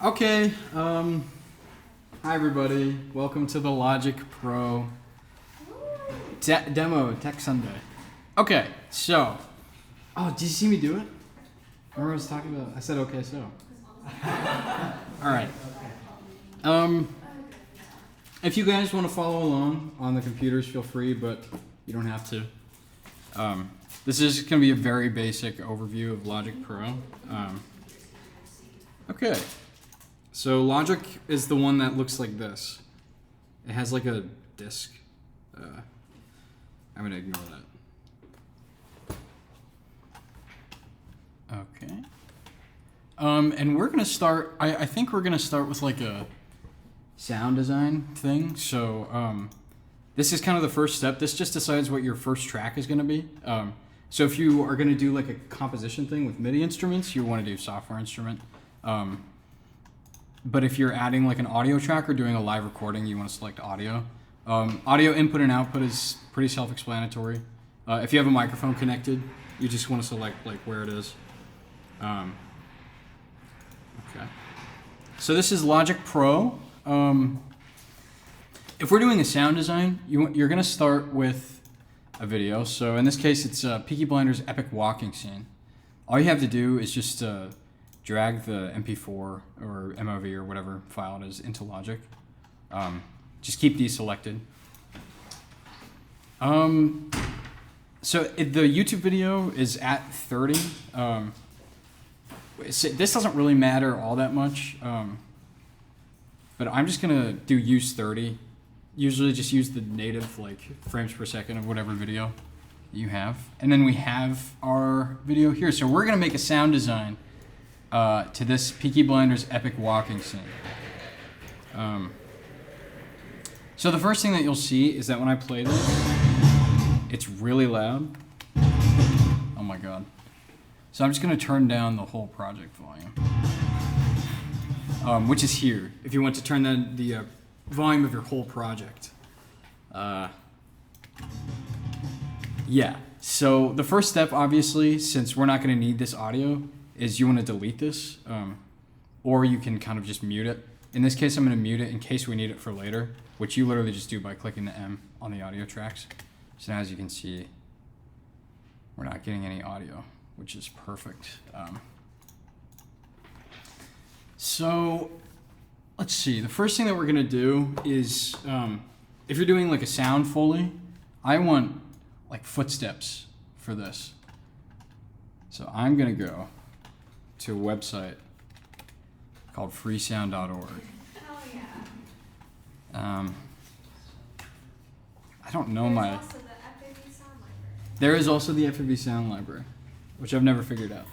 Okay, hi everybody. Welcome to the Logic Pro demo Tech Sunday. Okay, so, did you see me do it? Remember I was talking about, I said okay, so. Alright. If you guys want to follow along on the computers, feel free, but you don't have to. This is going to be a very basic overview of Logic Pro. Okay. So Logic is the one that looks like this. It has like a disk. I'm going to ignore that. Okay. And we're going to start, I think we're going to start with like a sound design thing. So this is kind of the first step. This just decides what your first track is going to be. So if you are going to do like a composition thing with MIDI instruments, you want to do software instrument. But if you're adding like an audio track or doing a live recording, you want to select audio. Audio input and output is pretty self-explanatory. If you have a microphone connected, you just want to select like where it is. Okay. So this is Logic Pro. If we're doing a sound design, you're going to start with a video. So in this case, it's Peaky Blinders' epic walking scene. All you have to do is just drag the MP4 or MOV or whatever file it is into Logic. Just keep these selected. So the YouTube video is at 30. This doesn't really matter all that much, but I'm just gonna do use 30. Usually just use the native like frames per second of whatever video you have. And then we have our video here. So we're gonna make a sound design to this Peaky Blinders epic walking scene. So the first thing that you'll see is that when I play this, it's really loud. Oh my god. So I'm just going to turn down the whole project volume, which is here. If you want to turn down the volume of your whole project. Yeah, so the first step, obviously, since we're not going to need this audio, is you want to delete this, or you can kind of just mute it. In this case, I'm going to mute it in case we need it for later, which you literally just do by clicking the M on the audio tracks. So now as you can see, we're not getting any audio, which is perfect. So let's see. The first thing that we're going to do is, if you're doing like a sound Foley, I want like footsteps for this. So I'm going to go to a website called freesound.org. Oh yeah. I don't know There's also the FAV sound library. There is also the FAV sound library, which I've never figured out.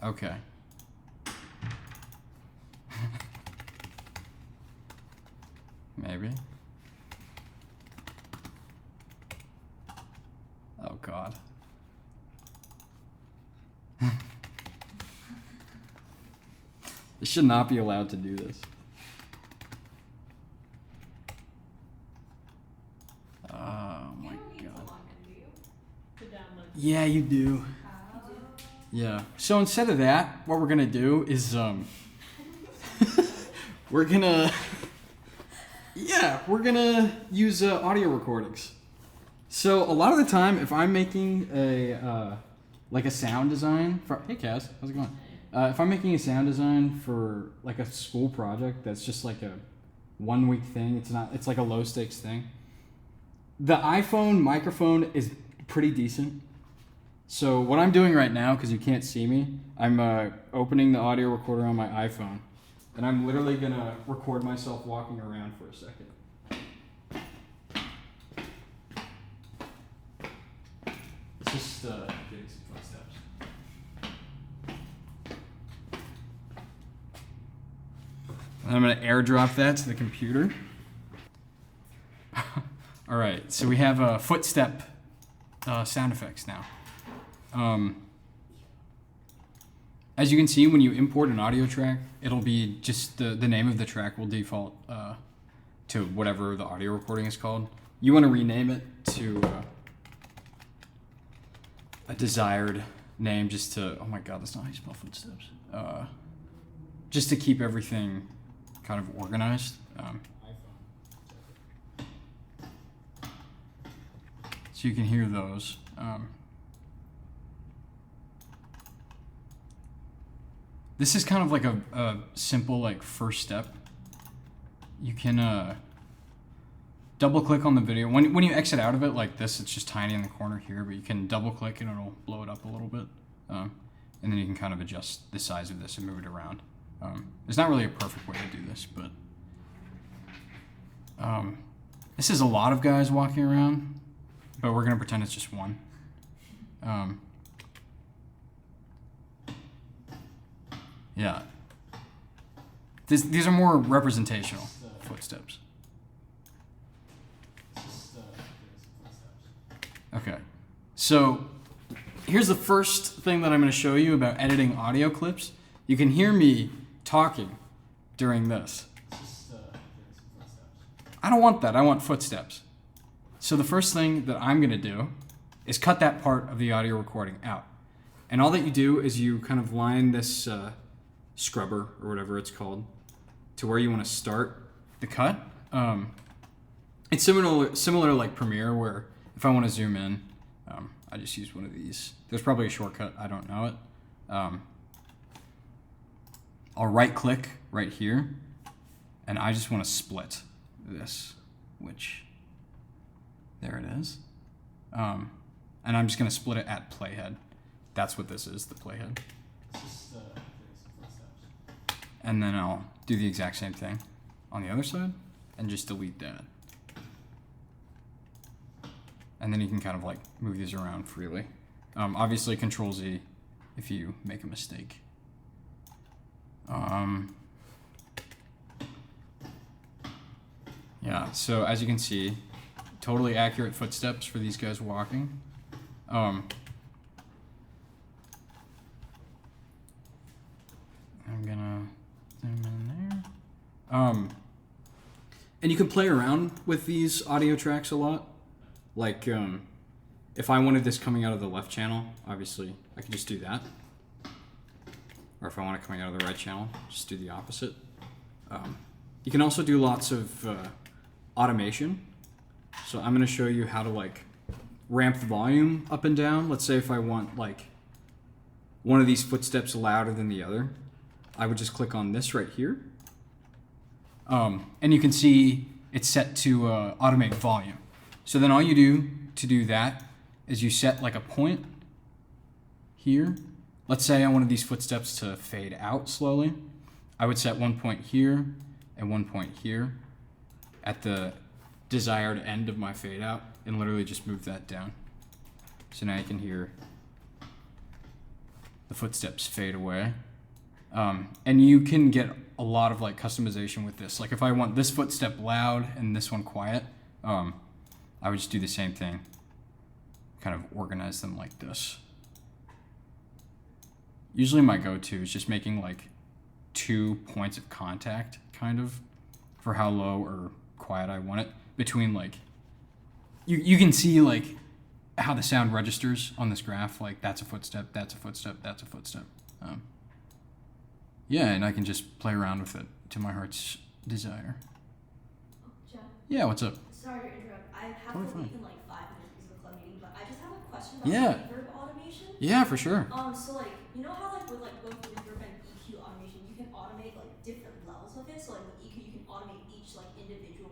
Okay. Maybe. Oh god. You should not be allowed to do this. Oh my god. Yeah, you do. Yeah. So instead of that, what we're gonna do is we're gonna use audio recordings. So a lot of the time, if I'm making a like a sound design for, hey Kaz, how's it going? If I'm making a sound design for like a school project that's just like a 1 week thing, it's like a low stakes thing. The iPhone microphone is pretty decent. So what I'm doing right now, because you can't see me, I'm opening the audio recorder on my iPhone, and I'm literally gonna record myself walking around for a second. It's just getting some footsteps. And I'm gonna airdrop that to the computer. All right, so we have a footstep sound effects now. As you can see, when you import an audio track, it'll be just the name of the track will default to whatever the audio recording is called. You want to rename it to a desired name just to, oh my god, that's not how you spell footsteps. Just to keep everything kind of organized. So you can hear those. This is kind of like a simple like first step. You can double click on the video. When you exit out of it like this, it's just tiny in the corner here, but you can double click and it'll blow it up a little bit. And then you can kind of adjust the size of this and move it around. There's not really a perfect way to do this, but this is a lot of guys walking around, but we're gonna pretend it's just one. Yeah. These are more representational footsteps. Okay. So here's the first thing that I'm going to show you about editing audio clips. You can hear me talking during this. I don't want that. I want footsteps. So the first thing that I'm going to do is cut that part of the audio recording out. And all that you do is you kind of line this scrubber or whatever it's called to where you want to start the cut. It's similar like Premiere, where if I want to zoom in, I just use one of these. There's probably a shortcut. I don't know it. I'll right click right here, and I just want to split this, which there it is. And I'm just going to split it at playhead. That's what this is, the playhead. And then I'll do the exact same thing on the other side and just delete that. And then you can kind of like move these around freely. Obviously Control Z if you make a mistake. Yeah, so as you can see, totally accurate footsteps for these guys walking. I'm gonna zoom in there. And you can play around with these audio tracks a lot. Like, if I wanted this coming out of the left channel, obviously I could just do that. Or if I want it coming out of the right channel, just do the opposite. You can also do lots of automation. So I'm gonna show you how to like ramp the volume up and down. Let's say if I want like one of these footsteps louder than the other, I would just click on this right here. And you can see it's set to automate volume. So then all you do to do that is you set like a point here. Let's say I wanted these footsteps to fade out slowly. I would set one point here and one point here at the desired end of my fade out and literally just move that down. So now you can hear the footsteps fade away. And you can get a lot of like customization with this. Like if I want this footstep loud and this one quiet, I would just do the same thing. Kind of organize them like this. Usually my go-to is just making like 2 points of contact, kind of, for how low or quiet I want it. Between like, you can see like how the sound registers on this graph. Like that's a footstep, that's a footstep, that's a footstep. Yeah, and I can just play around with it to my heart's desire. Jeff, Yeah, what's up? sorry to interrupt. I have Totally to fine. leave in like 5 minutes because of the club meeting, but I just have a question about Yeah. reverb automation. Yeah, for sure. So like, you know how like with like both reverb and EQ automation, you can automate like different levels of it. So like with EQ, you can automate each like individual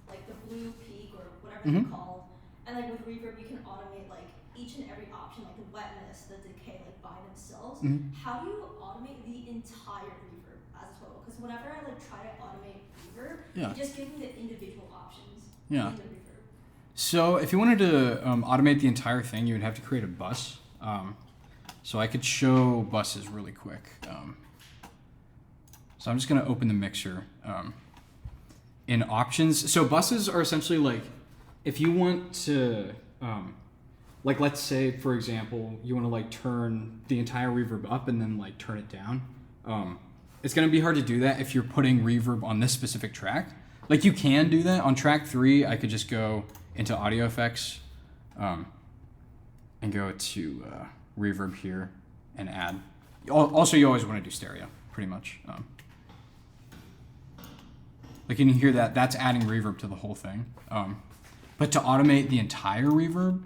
like the blue peak or whatever they're called, and like with reverb, you can automate like each and every option, like the wetness, the decay, like by themselves. How do you automate the entire reverb as a total? Because whenever I like try to automate reverb, Yeah. it just gives me the individual options. Yeah. In the reverb. So if you wanted to automate the entire thing, you would have to create a bus. So I could show buses really quick. So I'm just going to open the mixer. In options, so buses are essentially like, if you want to, like let's say for example, you want to like turn the entire reverb up and then like turn it down. It's going to be hard to do that if you're putting reverb on this specific track. Like you can do that on track 3. I could just go into audio effects and and go to reverb here and add. Also, you always want to do stereo, pretty much. Like you can hear that, that's adding reverb to the whole thing. But to automate the entire reverb,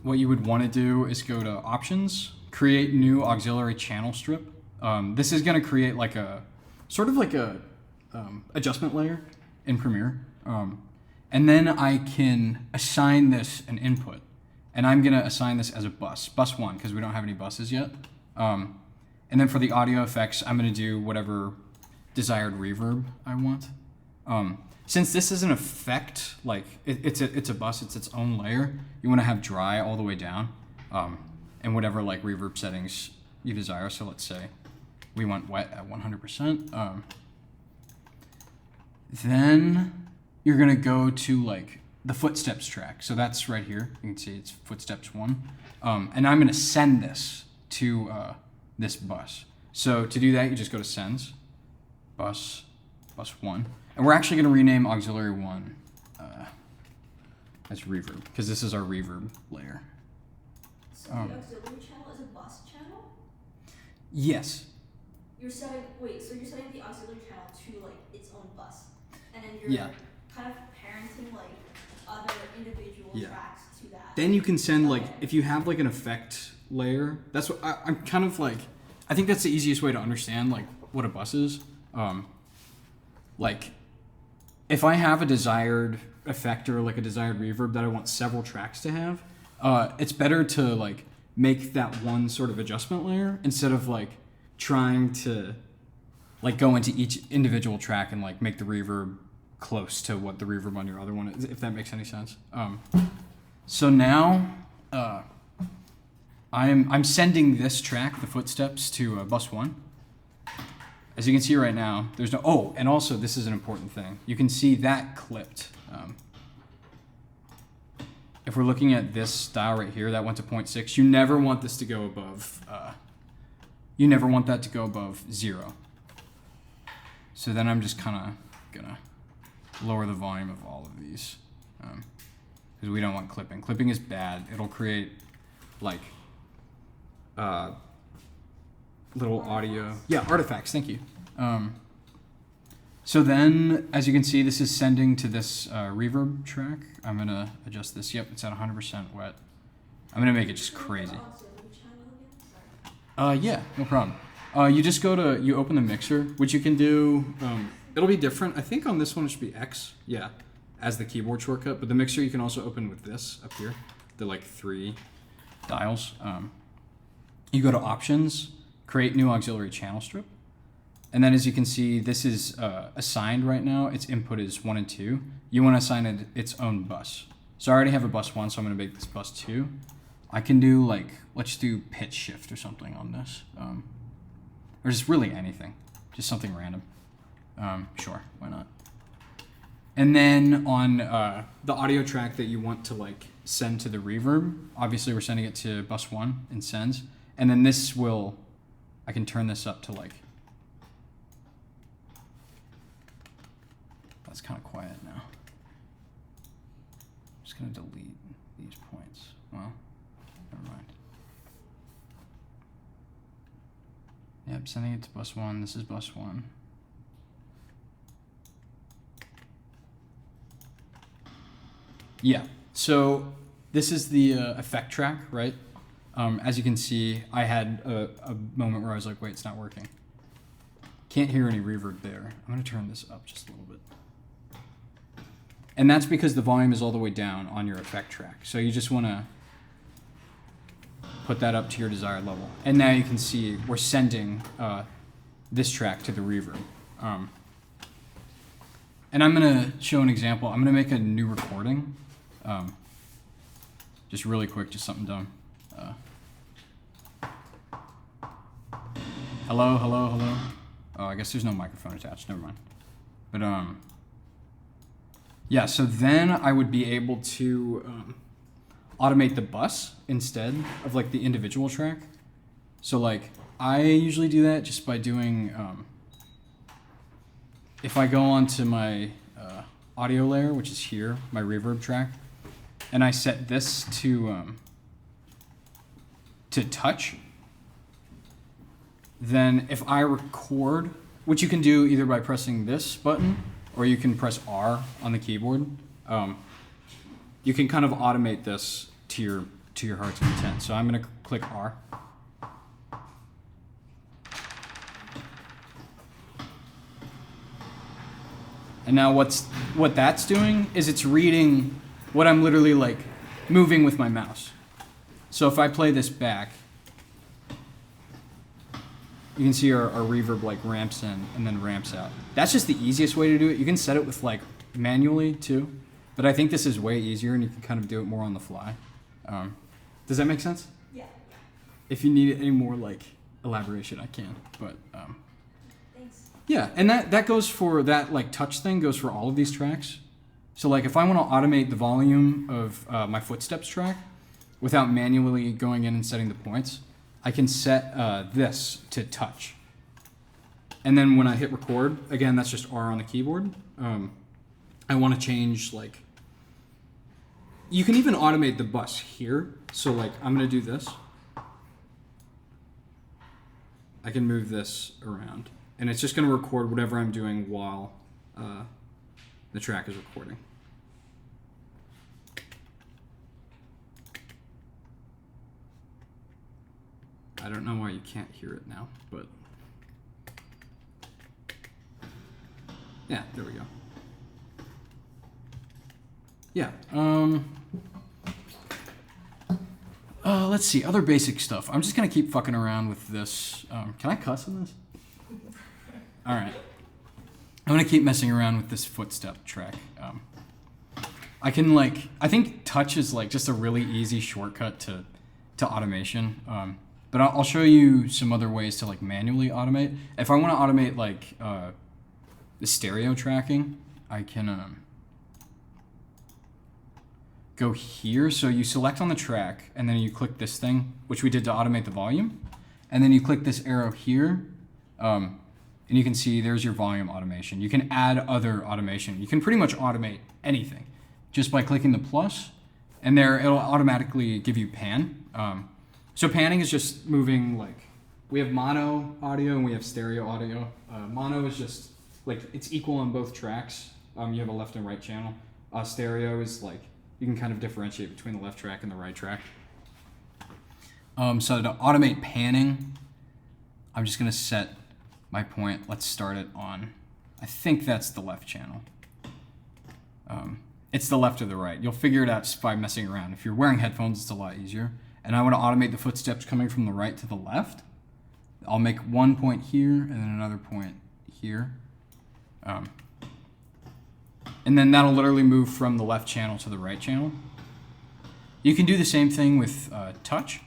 what you would want to do is go to options, create new auxiliary channel strip. This is going to create like a, sort of like a adjustment layer in Premiere. And then I can assign this an input. And I'm going to assign this as a bus 1, because we don't have any buses yet. And then for the audio effects, I'm going to do whatever desired reverb I want. Since this is an effect, like it's a bus, it's its own layer, you want to have dry all the way down, and whatever like reverb settings you desire. So let's say we want wet at 100%. Then you're going to go to like the footsteps track. So that's right here. You can see it's footsteps 1. And I'm going to send this to this bus. So to do that, you just go to sends, bus 1. And we're actually going to rename auxiliary 1 as reverb, because this is our reverb layer. So the auxiliary channel is a bus channel? Yes. So you're setting the auxiliary channel to like its own bus, and then you're kind of parenting like other individual tracks to that. Then you can send like, if you have like an effect layer, that's what I'm kind of like, I think that's the easiest way to understand like what a bus is. Like if I have a desired effect or like a desired reverb that I want several tracks to have, it's better to like make that one sort of adjustment layer instead of like trying to like go into each individual track and like make the reverb close to what the reverb on your other one is, if that makes any sense. So now I'm sending this track, the footsteps, to bus 1. As you can see right now, there's no, oh, and also this is an important thing. You can see that clipped. If we're looking at this dial right here, that went to 0.6, you never want this to go above, you never want that to go above 0. So then I'm just kind of gonna lower the volume of all of these, because we don't want clipping. Clipping is bad. It'll create like little audio, artifacts. Thank you. So then, as you can see, this is sending to this reverb track. I'm gonna adjust this. Yep, it's at 100% wet. I'm gonna make it just crazy. Yeah, no problem. You just go to, you open the mixer, which you can do, it'll be different. I think on this one it should be X, as the keyboard shortcut, but the mixer you can also open with this up here, the like 3 dials. You go to options, create new auxiliary channel strip. And then as you can see, this is assigned right now. Its input is 1 and 2. You want to assign it its own bus. So I already have a bus 1, so I'm going to make this bus 2. I can do like, let's do pitch shift or something on this. Or just really anything, just something random. Sure, why not? And then on the audio track that you want to like send to the reverb, obviously we're sending it to bus 1 in sends. And then this will, I can turn this up to like, that's kind of quiet now. I'm just gonna delete these points. Well, never mind. Yep, sending it to bus 1. This is bus 1. Yeah, so this is the effect track, right? As you can see, I had a moment where I was like, wait, it's not working. Can't hear any reverb there. I'm gonna turn this up just a little bit. And that's because the volume is all the way down on your effect track. So you just wanna put that up to your desired level. And now you can see we're sending this track to the reverb. And I'm gonna show an example. I'm gonna make a new recording. Just really quick, just something dumb. Hello, hello, hello. Oh, I guess there's no microphone attached, never mind. But yeah, so then I would be able to automate the bus instead of like the individual track. So like I usually do that just by doing, if I go onto my audio layer, which is here, my reverb track, and I set this to touch, then if I record, which you can do either by pressing this button or you can press R on the keyboard, you can kind of automate this to your heart's content. So I'm gonna click R. And now what that's doing is it's reading what I'm literally like moving with my mouse. So if I play this back, you can see our reverb like ramps in and then ramps out. That's just the easiest way to do it. You can set it with like manually too, but I think this is way easier and you can kind of do it more on the fly. Does that make sense? Yeah. If you need any more like elaboration, I can, but Thanks. yeah, and that goes for that like touch thing goes for all of these tracks. So like if I want to automate the volume of my footsteps track without manually going in and setting the points, I can set this to touch. And then when I hit record, again, that's just R on the keyboard. I want to change like, you can even automate the bus here. So like I'm going to do this. I can move this around. And it's just going to record whatever I'm doing while the track is recording. I don't know why you can't hear it now, but yeah, there we go. Yeah. Let's see, other basic stuff. I'm just gonna keep fucking around with this. Can I cuss in this? All right. I'm gonna keep messing around with this footstep track. I can like, I think touch is like just a really easy shortcut to automation. But I'll show you some other ways to like manually automate. If I want to automate like the stereo tracking, I can go here. So you select on the track and then you click this thing, which we did to automate the volume. And then you click this arrow here. And you can see there's your volume automation. You can add other automation. You can pretty much automate anything just by clicking the plus, and there it'll automatically give you pan. So panning is just moving like, we have mono audio and we have stereo audio. Mono is just like, it's equal on both tracks. You have a left and right channel. Stereo is like, you can kind of differentiate between the left track and the right track. So to automate panning, I'm just gonna set my point. Let's start it on, I think that's the left channel. It's the left or the right. You'll figure it out just by messing around. If you're wearing headphones, it's a lot easier. And I want to automate the footsteps coming from the right to the left. I'll make one point here and then another point here. And then that'll literally move from the left channel to the right channel. You can do the same thing with touch.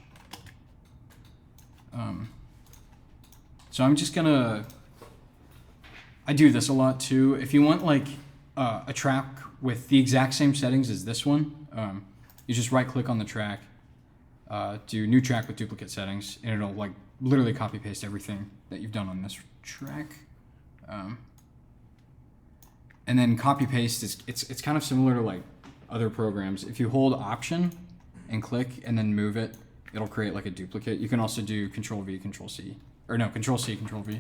So I'm just gonna, I do this a lot too. If you want like a track with the exact same settings as this one, you just right click on the track, do new track with duplicate settings, and it'll like literally copy paste everything that you've done on this track. And then copy paste is, it's kind of similar to like other programs. If you hold Option and click and then move it, it'll create like a duplicate. You can also do Control V, Control C, or no, Control C, Control V.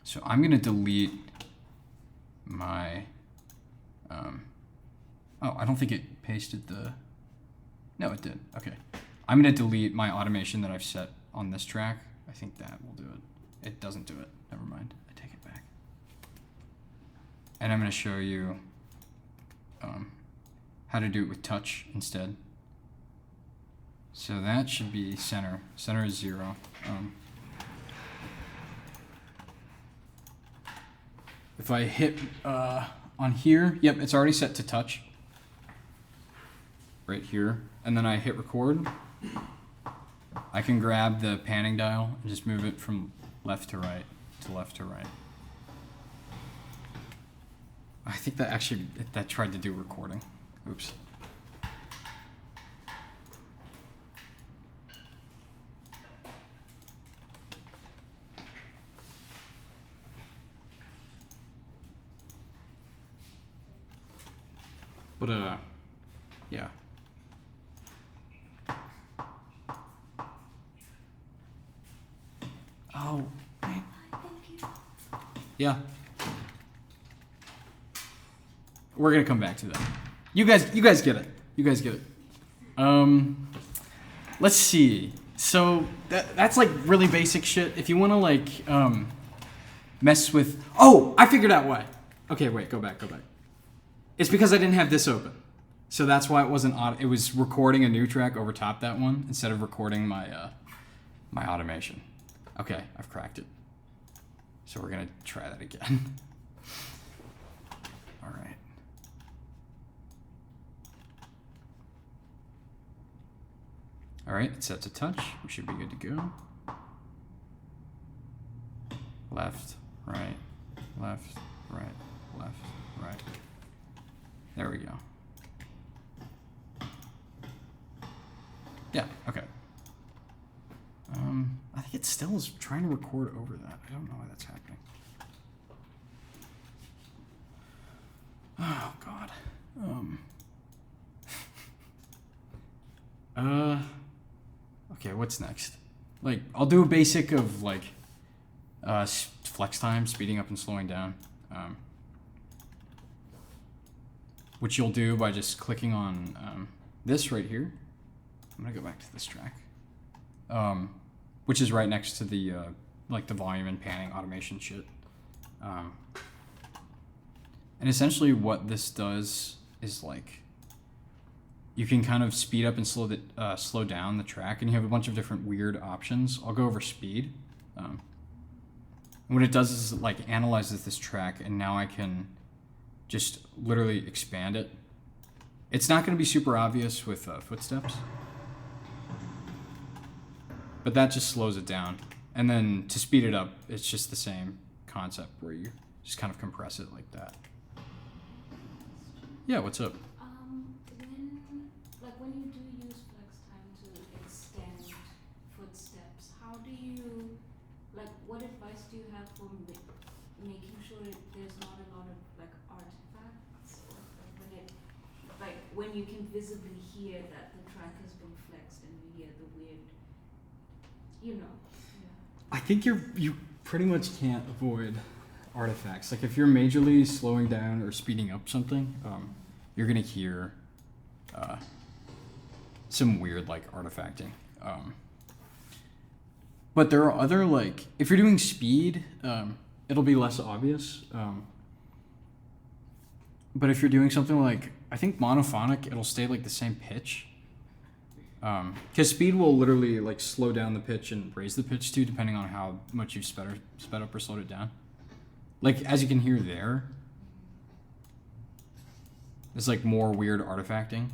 So I'm gonna delete my, oh, I don't think it pasted the, no, it did, okay. I'm gonna delete my automation that I've set on this track. I think that will do it. It doesn't do it, never mind, I take it back. And I'm gonna show you how to do it with touch instead. So that should be center. Center is 0. If I hit on here, yep, it's already set to touch. Right here. And then I hit record. I can grab the panning dial and just move it from left to right to left to right. I think that actually, that tried to do recording. Oops. But yeah. Oh, man. Thank you. Yeah. We're gonna come back to that. You guys get it. You guys get it. Let's see. So that's like really basic shit. If you want to like mess with, oh, I figured out why. Okay, wait, go back. It's because I didn't have this open, so that's why it wasn't. It was recording a new track over top that one instead of recording my my automation. Okay, I've cracked it. So we're gonna try that again. All right. All right, it's set to touch. We should be good to go. Left, right, left, right, left, right. There we go. Yeah, okay. I think it still is trying to record over that. I don't know why that's happening. Oh, God. Okay, what's next? Like, I'll do a basic of, like, flex time, speeding up and slowing down. Which you'll do by just clicking on this right here. I'm gonna go back to this track. Which is right next to the, like, the volume and panning automation shit. And essentially what this does is, like, you can kind of speed up and slow down the track, and you have a bunch of different weird options. I'll go over speed. And what it does is it, like, analyzes this track, and now I can just literally expand it. It's not going to be super obvious with footsteps, but that just slows it down. And then to speed it up, it's just the same concept where you just kind of compress it like that. Yeah, what's up? When you do use flex time to extend footsteps, how do you, like, what advice do you have for making sure there's not a lot of, like, artifacts? Or when you can visibly hear that the track has been flexed and you hear the weird, you know. Yeah. I think you pretty much can't avoid artifacts. Like, if you're majorly slowing down or speeding up something, you're gonna hear some weird, like, artifacting. But there are other, like, if you're doing speed, it'll be less obvious. But if you're doing something like, I think monophonic, it'll stay, like, the same pitch. Because speed will literally, like, slow down the pitch and raise the pitch too, depending on how much you've sped up or slowed it down. Like, as you can hear there, there's, like, more weird artifacting.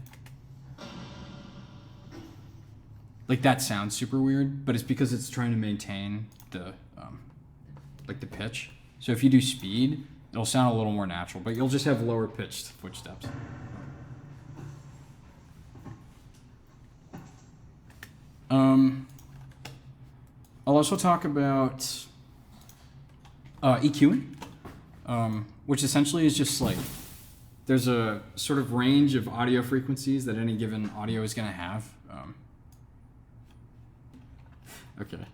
Like, that sounds super weird, but it's because it's trying to maintain the, like, the pitch. So if you do speed, it'll sound a little more natural, but you'll just have lower pitched footsteps. I'll also talk about EQing, which essentially is just like, there's a sort of range of audio frequencies that any given audio is going to have. Okay.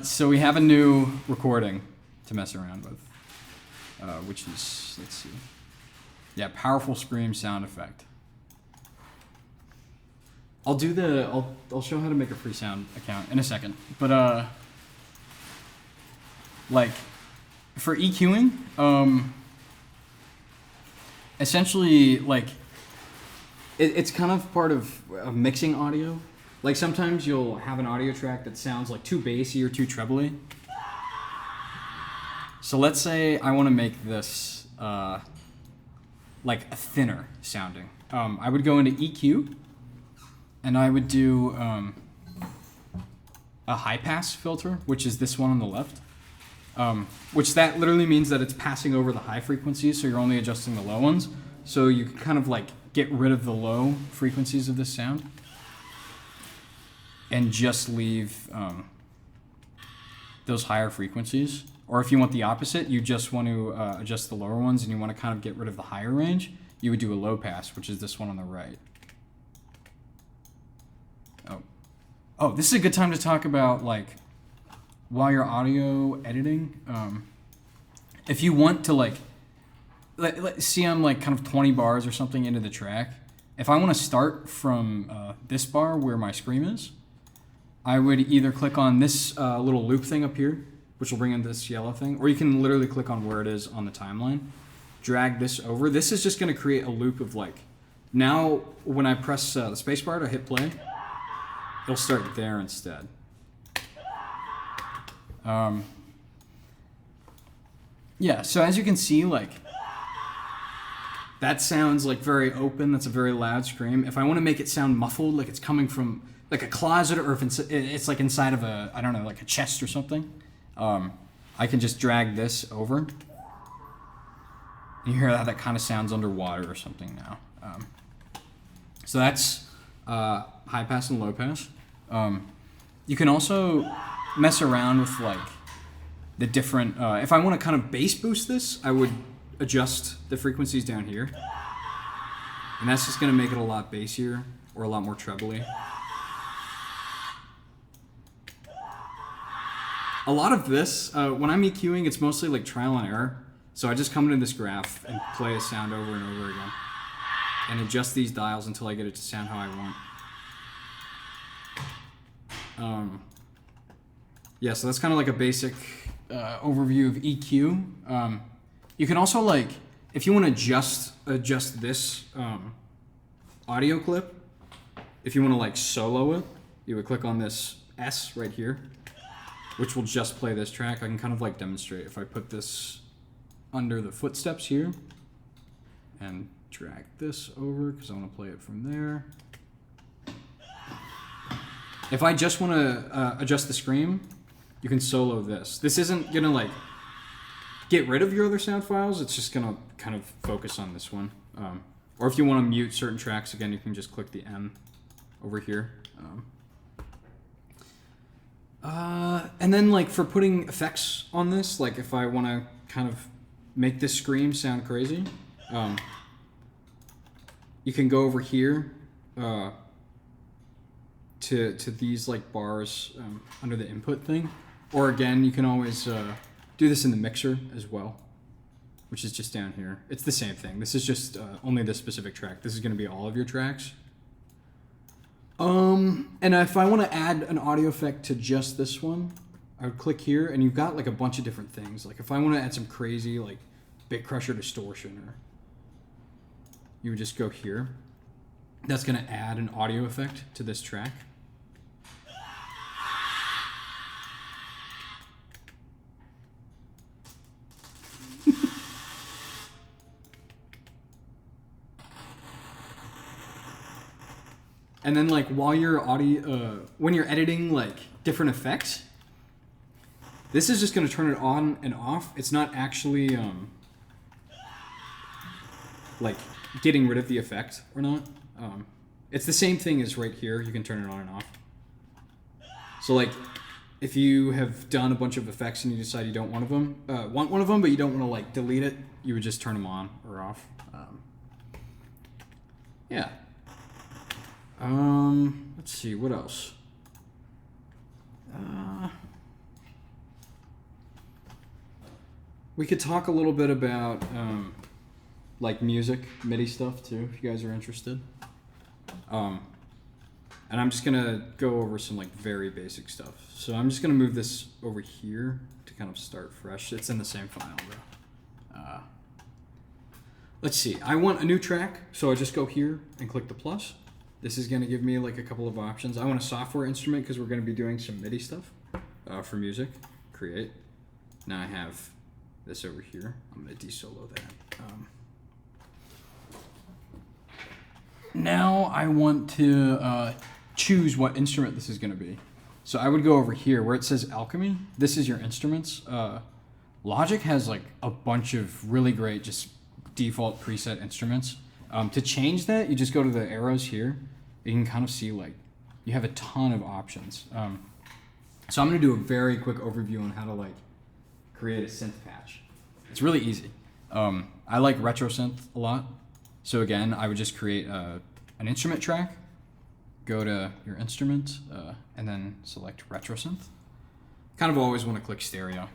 So we have a new recording to mess around with, which is, let's see. Yeah, powerful scream sound effect. I'll show how to make a free sound account in a second. But, like, for EQing, essentially, like, it's kind of part of mixing audio. Like, sometimes you'll have an audio track that sounds, like, too bassy or too trebly. So let's say I want to make this, like, a thinner sounding. I would go into EQ, and I would do a high-pass filter, which is this one on the left. Which that literally means that it's passing over the high frequencies, so you're only adjusting the low ones. So you can kind of, like, get rid of the low frequencies of this sound and just leave those higher frequencies. Or if you want the opposite, you just want to adjust the lower ones and you want to kind of get rid of the higher range, you would do a low pass, which is this one on the right. Oh, this is a good time to talk about, like, while you're audio editing, if you want to, like see I'm like kind of 20 bars or something into the track. If I want to start from this bar where my scream is, I would either click on this little loop thing up here, which will bring in this yellow thing, or you can literally click on where it is on the timeline, drag this over. This is just going to create a loop of like, now when I press the spacebar to hit play, it'll start there instead. Yeah, so as you can see, like, that sounds like very open. That's a very loud scream. If I want to make it sound muffled, like it's coming from like a closet, or if it's like inside of a, I don't know, like a chest or something, I can just drag this over. And you hear how that kind of sounds underwater or something now. So that's high pass and low pass. You can also mess around with like the different, if I want to kind of bass boost this, I would adjust the frequencies down here. And that's just going to make it a lot bassier or a lot more trebly. A lot of this, when I'm EQing, it's mostly like trial and error. So I just come into this graph and play a sound over and over again and adjust these dials until I get it to sound how I want. Yeah, so that's kind of like a basic overview of EQ. You can also, like, if you want to adjust this audio clip, if you want to like solo it, you would click on this S right here, which will just play this track. I can kind of like demonstrate if I put this under the footsteps here and drag this over because I want to play it from there. If I just want to adjust the scream, you can solo this. This isn't gonna like get rid of your other sound files. It's just gonna kind of focus on this one. Or if you want to mute certain tracks, again, you can just click the M over here. And then like for putting effects on this, like if I want to kind of make this scream sound crazy, you can go over here to these like bars under the input thing. Or again, you can always do this in the mixer as well, which is just down here. It's the same thing. This is just only this specific track. This is going to be all of your tracks. And if I want to add an audio effect to just this one, I would click here, and you've got like a bunch of different things. Like if I want to add some crazy like bit crusher distortion, or you would just go here. That's going to add an audio effect to this track. And then like while you're when you're editing like different effects, this is just going to turn it on and off. It's not actually like getting rid of the effect or not. It's the same thing as right here. You can turn it on and off. So like if you have done a bunch of effects and you decide you don't want one of them, but you don't want to like delete it, you would just turn them on or off. Yeah. Let's see, what else? We could talk a little bit about like music, MIDI stuff too, if you guys are interested. And I'm just gonna go over some like very basic stuff. So I'm just gonna move this over here to kind of start fresh. It's in the same file though. Let's see, I want a new track, so I just go here and click the plus. This is going to give me like a couple of options. I want a software instrument because we're going to be doing some MIDI stuff for music. Create. Now I have this over here. I'm going to de-solo that. Now I want to choose what instrument this is going to be. So I would go over here where it says Alchemy. This is your instruments. Logic has like a bunch of really great just default preset instruments. To change that, you just go to the arrows here. You can kind of see like you have a ton of options. So I'm going to do a very quick overview on how to like create a synth patch. It's really easy. I like retro synth a lot. So again, I would just create an instrument track, go to your instrument, and then select retro synth. Kind of always want to click stereo.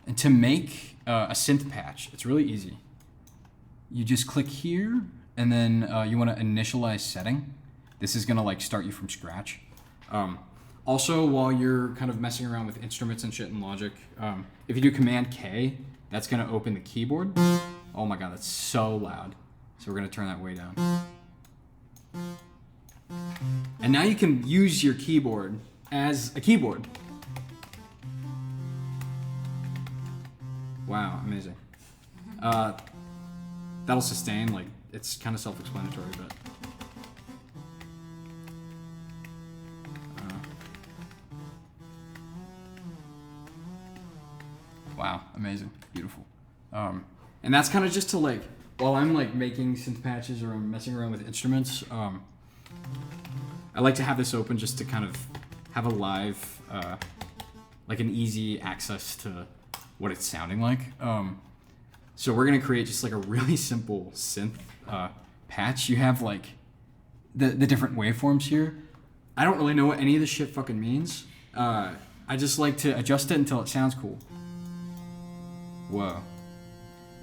And to make a synth patch, it's really easy. You just click here, and then you want to initialize setting. This is gonna like start you from scratch. Also, while you're kind of messing around with instruments and shit in Logic, if you do Command K, that's gonna open the keyboard. Oh my god, that's so loud. So we're gonna turn that way down. And now you can use your keyboard as a keyboard. Wow, amazing. That'll sustain, like, it's kind of self-explanatory, but... wow, amazing, beautiful. And that's kind of just to like, while I'm like making synth patches or I'm messing around with instruments, I like to have this open just to kind of have a live, like an easy access to what it's sounding like. So we're gonna create just like a really simple synth patch. You have like the different waveforms here. I don't really know what any of this shit fucking means. I just like to adjust it until it sounds cool. Whoa.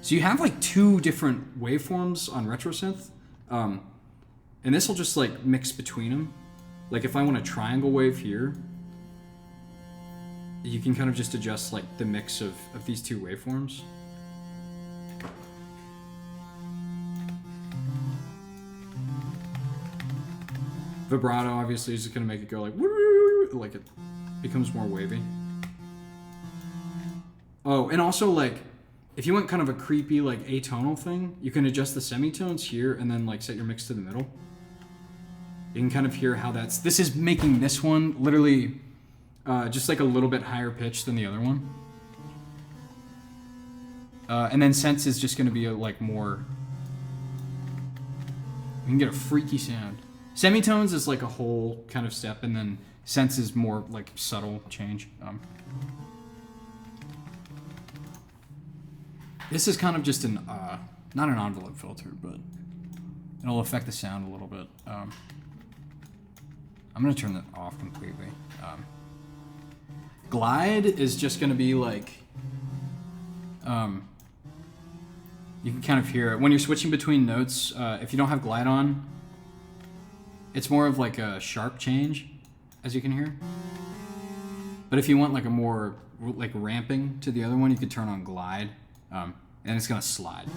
So you have like two different waveforms on RetroSynth, and this will just like mix between them. Like if I want a triangle wave here, you can kind of just adjust like the mix of these two waveforms. Vibrato obviously is just gonna make it go like woo, like it becomes more wavy. Oh, and also like if you want kind of a creepy like atonal thing, you can adjust the semitones here and then like set your mix to the middle. You can kind of hear how this is making this one literally just like a little bit higher pitch than the other one. And then sense is just gonna be like more, you can get a freaky sound. Semitones is like a whole kind of step, and then sense is more like subtle change. This is kind of just an, not an envelope filter, but it'll affect the sound a little bit. I'm gonna turn that off completely. Glide is just gonna be like, you can kind of hear it. When you're switching between notes, if you don't have glide on, it's more of like a sharp change, as you can hear. But if you want like a more like ramping to the other one, you could turn on glide. And it's gonna slide.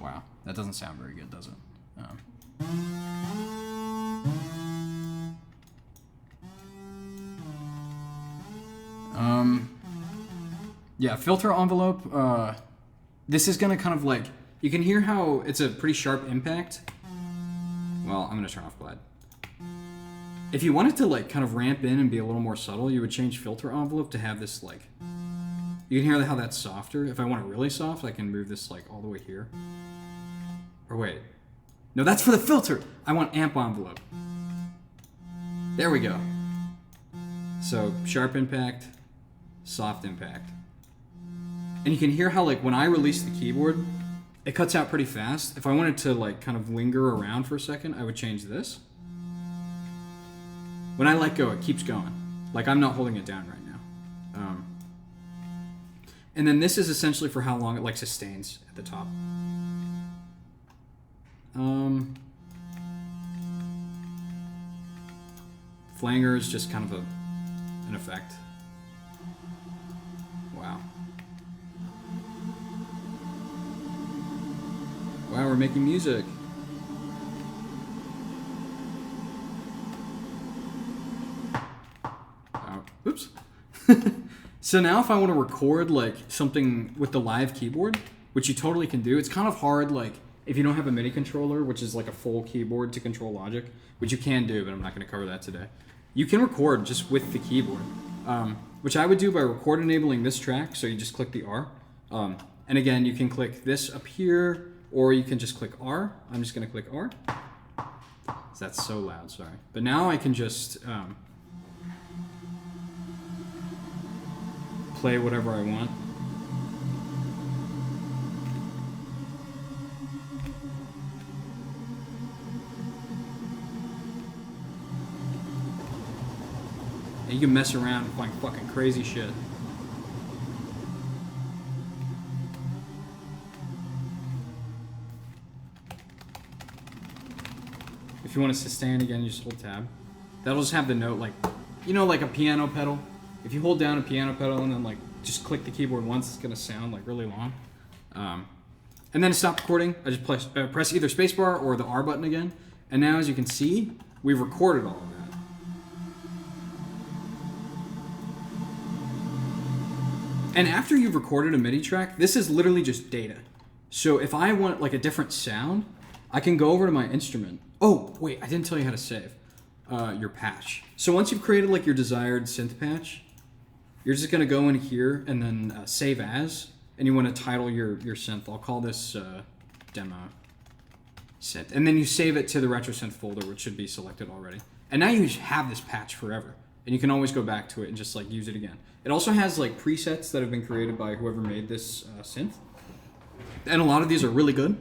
Wow, that doesn't sound very good, does it? Yeah, filter envelope. This is gonna kind of like, you can hear how it's a pretty sharp impact. Well, I'm gonna turn off glide. If you wanted to like kind of ramp in and be a little more subtle, you would change filter envelope to have this like, you can hear how that's softer. If I want it really soft, I can move this like all the way here. Or wait, no, that's for the filter. I want amp envelope. There we go. So sharp impact, soft impact. And you can hear how like when I release the keyboard, it cuts out pretty fast. If I wanted to like kind of linger around for a second, I would change this. When I let go, it keeps going. Like I'm not holding it down right now. And then this is essentially for how long it like sustains at the top. Flanger is just kind of an effect. Wow. Wow, we're making music. Oops. So now if I want to record like something with the live keyboard, which you totally can do, it's kind of hard like if you don't have a MIDI controller, which is like a full keyboard to control Logic, which you can do, but I'm not going to cover that today. You can record just with the keyboard, which I would do by record enabling this track, so you just click the R. And again, you can click this up here, or you can just click R. I'm just going to click R. That's so loud, sorry. But now I can just... play whatever I want. And you can mess around and find fucking crazy shit. If you want to sustain again, you just hold tab. That'll just have the note like, you know, like a piano pedal. If you hold down a piano pedal and then like just click the keyboard once, it's gonna sound like really long. And then to stop recording, I just press either spacebar or the R button again. And now, as you can see, we've recorded all of that. And after you've recorded a MIDI track, this is literally just data. So if I want like a different sound, I can go over to my instrument. Oh, wait, I didn't tell you how to save your patch. So once you've created like your desired synth patch, you're just gonna go in here and then save as, and you wanna title your synth. I'll call this demo synth. And then you save it to the RetroSynth folder, which should be selected already. And now you have this patch forever. And you can always go back to it and just like use it again. It also has like presets that have been created by whoever made this synth. And a lot of these are really good.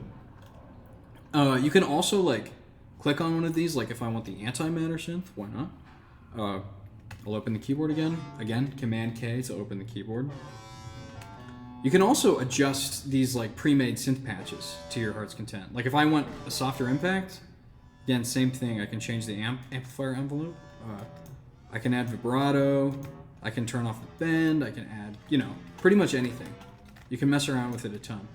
You can also like click on one of these, like if I want the antimatter synth, why not? I'll open the keyboard again. Again, Command K to open the keyboard. You can also adjust these like pre-made synth patches to your heart's content. Like if I want a softer impact, again, same thing. I can change the amplifier envelope. I can add vibrato. I can turn off the bend. I can add, you know, pretty much anything. You can mess around with it a ton.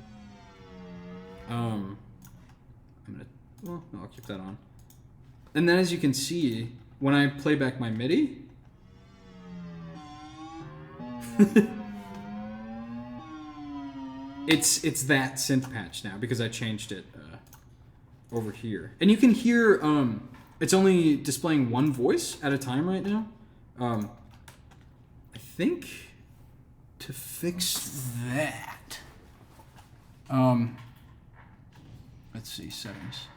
No, I'll keep that on. And then as you can see, when I play back my MIDI, it's that synth patch now because I changed it over here. And you can hear it's only displaying one voice at a time right now. I think to fix that, let's see, settings.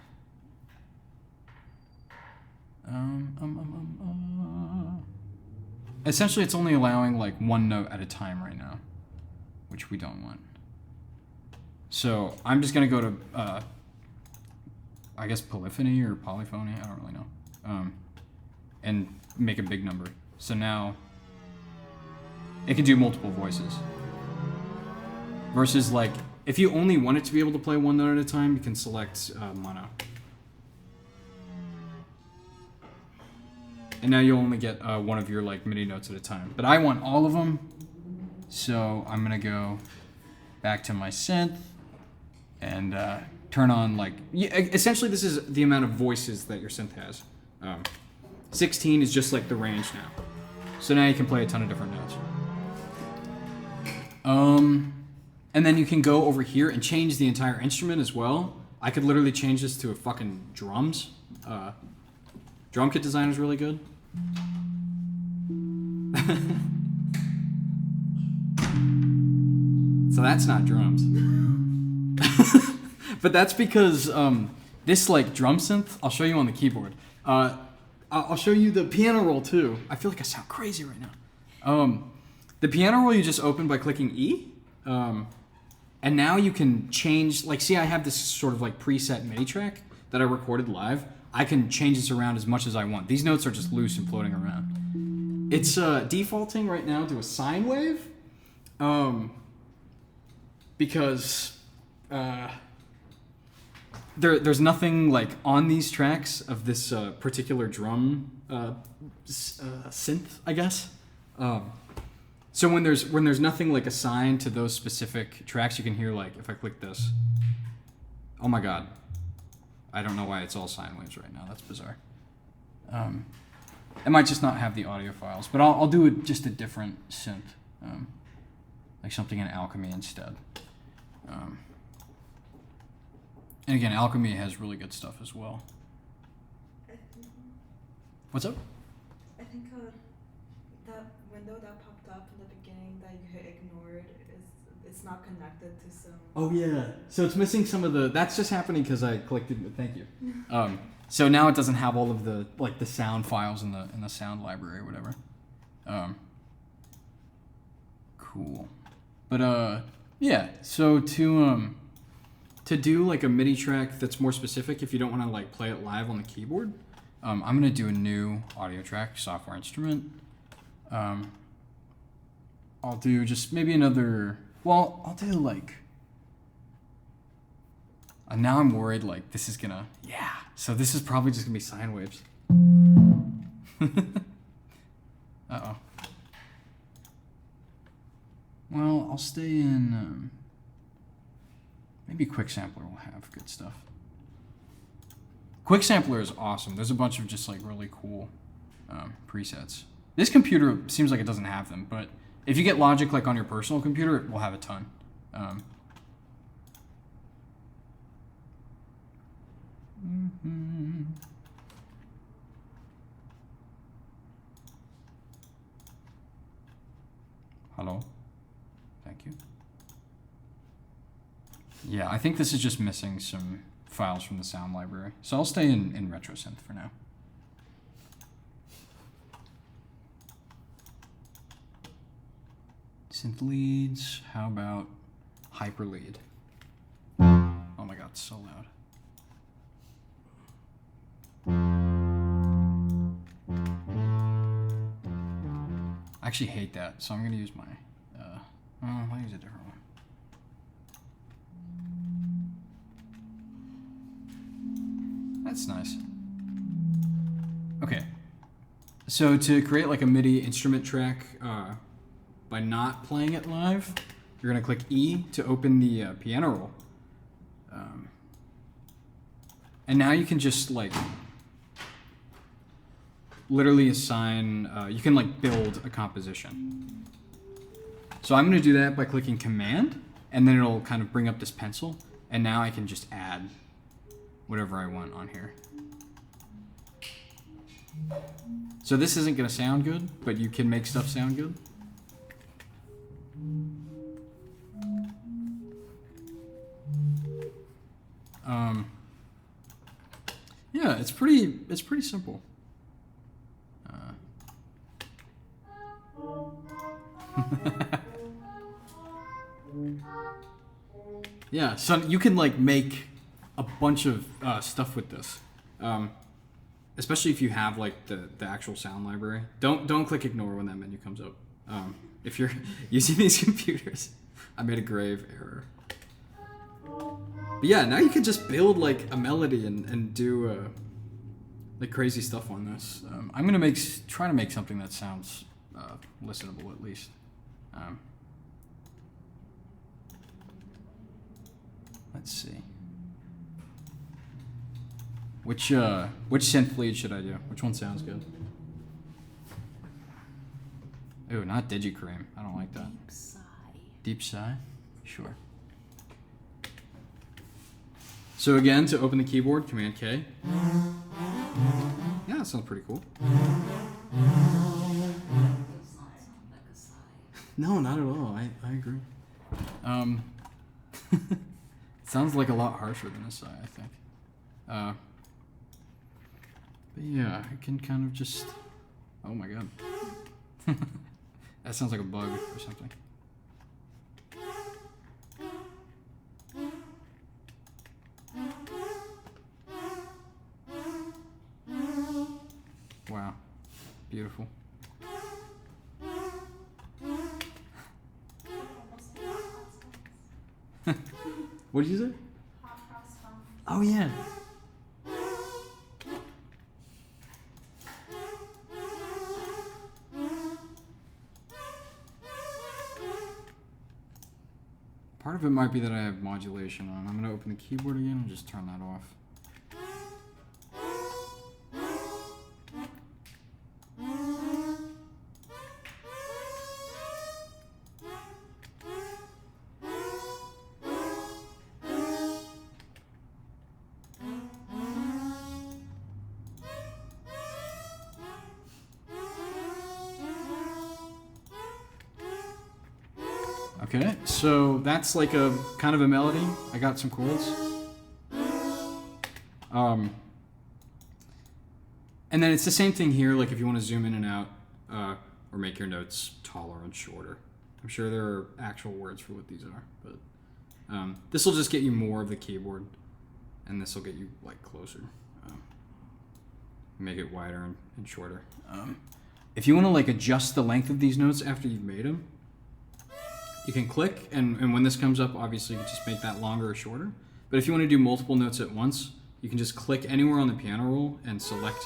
Essentially, it's only allowing like one note at a time right now, which we don't want. So I'm just gonna go to, I guess polyphony or polyphony, I don't really know, and make a big number. So now it can do multiple voices. Versus like, if you only want it to be able to play one note at a time, you can select mono. And now you'll only get one of your like MIDI notes at a time. But I want all of them, so I'm gonna go back to my synth and turn on like, essentially this is the amount of voices that your synth has. 16 is just like the range now. So now you can play a ton of different notes. And then you can go over here and change the entire instrument as well. I could literally change this to a fucking drums. Drum kit design is really good. So that's not drums. But that's because this like drum synth, I'll show you on the keyboard. I'll show you the piano roll too. I feel like I sound crazy right now. The piano roll you just open by clicking E. And now you can change, like see I have this sort of like preset MIDI track that I recorded live. I can change this around as much as I want. These notes are just loose and floating around. It's defaulting right now to a sine wave. Because there's nothing like on these tracks of this particular drum synth, I guess. So when there's nothing like assigned to those specific tracks, you can hear like if I click this. Oh my god. I don't know why it's all sine waves right now. That's bizarre. It might just not have the audio files, but I'll do it just a different synth, like something in Alchemy instead. And again, Alchemy has really good stuff as well. What's up? I think that window that popped up in the beginning that you had ignored it's not connected to some. Oh yeah. So it's missing some of the. That's just happening because I clicked it. Thank you. So now it doesn't have all of the like the sound files in the sound library or whatever. Cool. But yeah, so to do like a MIDI track that's more specific, if you don't want to like play it live on the keyboard, I'm gonna do a new audio track, software instrument. I'll do just maybe another. Well, I'll do like. Now I'm worried like this is gonna. Yeah. So this is probably just gonna be sine waves. Uh-oh. Well, I'll stay in. Maybe Quick Sampler will have good stuff. Quick Sampler is awesome. There's a bunch of just like really cool presets. This computer seems like it doesn't have them, but if you get Logic like on your personal computer, it will have a ton. Hello? Thank you. Yeah, I think this is just missing some files from the sound library. So I'll stay in RetroSynth for now. Synth leads, how about Hyperlead? Oh my god, it's so loud. I actually hate that, so I'm gonna use my, I'll use a different one. That's nice. Okay, so to create like a MIDI instrument track, by not playing it live, you're gonna click E to open the piano roll. And now you can just like literally assign, you can like build a composition. So I'm gonna do that by clicking Command, and then it'll kind of bring up this pencil, and now I can just add whatever I want on here. So this isn't gonna sound good, but you can make stuff sound good. Yeah, it's pretty simple. Yeah, so you can like make a bunch of stuff with this, especially if you have like the actual sound library. Don't click ignore when that menu comes up. If you're using these computers, I made a grave error. But yeah, now you can just build like a melody and do like crazy stuff on this. I'm gonna try to make something that sounds listenable at least. Let's see. Which synth lead should I do? Which one sounds good? Ooh, not DigiCream. I don't like that. Deep sigh. Deep sigh? Sure. So again, to open the keyboard, Command K. Yeah, that sounds pretty cool. Does not sound like a sigh. No, not at all. I agree. Sounds like a lot harsher than a sigh, I think. But yeah, I can kind of just... Oh my god. That sounds like a bug or something. Wow. Beautiful. What did you say? Oh yeah. Part of it might be that I have modulation on. I'm going to open the keyboard again and just turn that off. Okay, so that's like a kind of a melody. I got some chords. And then it's the same thing here, like if you want to zoom in and out, or make your notes taller and shorter. I'm sure there are actual words for what these are, but this will just get you more of the keyboard, and this will get you like closer. Make it wider and shorter. If you want to like adjust the length of these notes after you've made them, you can click, and when this comes up, obviously you can just make that longer or shorter. But if you want to do multiple notes at once, you can just click anywhere on the piano roll and select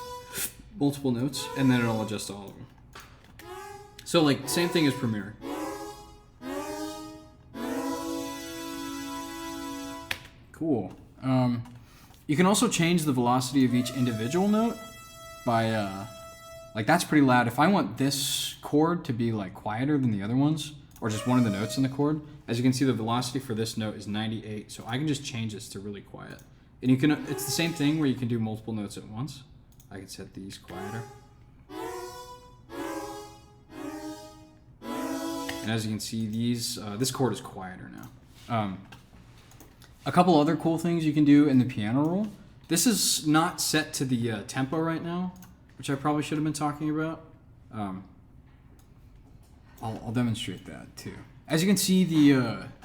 multiple notes, and then it'll adjust all of them. So like, same thing as Premiere. Cool. You can also change the velocity of each individual note by, like that's pretty loud. If I want this chord to be like quieter than the other ones, or just one of the notes in the chord, as you can see the velocity for this note is 98, so I can just change this to really quiet. And you can, it's the same thing where you can do multiple notes at once. I can set these quieter. And as you can see, these this chord is quieter now. A couple other cool things you can do in the piano roll. This is not set to the tempo right now, which I probably should have been talking about. I'll demonstrate that too. As you can see,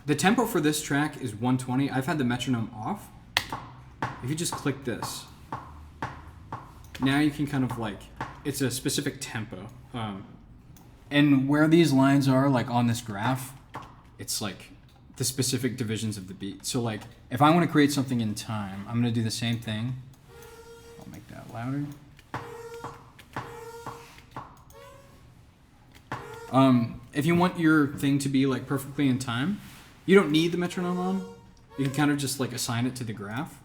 the tempo for this track is 120. I've had the metronome off. If you just click this, now you can kind of like, it's a specific tempo. And where these lines are, like on this graph, it's like the specific divisions of the beat. So like, if I want to create something in time, I'm gonna do the same thing. I'll make that louder. If you want your thing to be like perfectly in time, you don't need the metronome on. You can kind of just like assign it to the graph.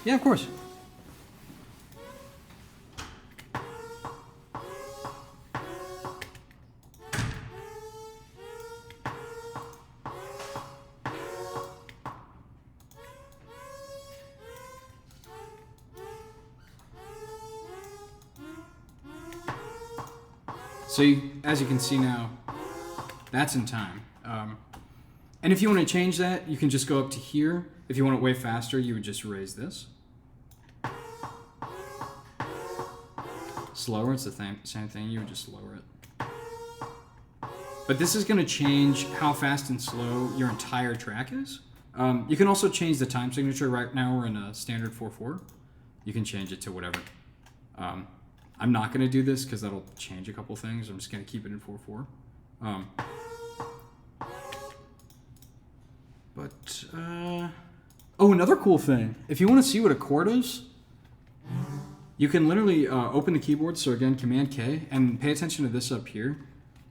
Yeah, of course. So as you can see now, that's in time. And if you want to change that, you can just go up to here. If you want it way faster, you would just raise this. Slower, it's the same thing, you would just lower it. But this is going to change how fast and slow your entire track is. You can also change the time signature. Right now we're in a standard 4/4. You can change it to whatever. I'm not going to do this because that'll change a couple things. I'm just going to keep it in 4/4. Oh, another cool thing. If you want to see what a chord is, you can literally open the keyboard. So again, Command K, and pay attention to this up here.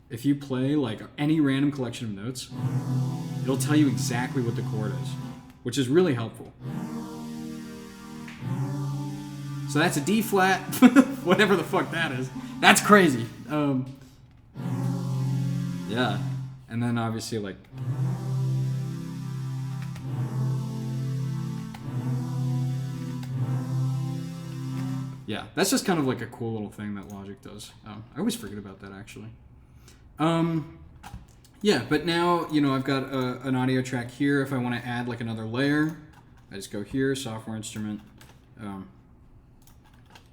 If you play like any random collection of notes, it'll tell you exactly what the chord is, which is really helpful. So that's a D flat, whatever the fuck that is. That's crazy. Yeah, and then obviously like. Yeah, that's just kind of like a cool little thing that Logic does. I always forget about that actually. Yeah, but now, you know, I've got an audio track here. If I want to add like another layer, I just go here, software instrument,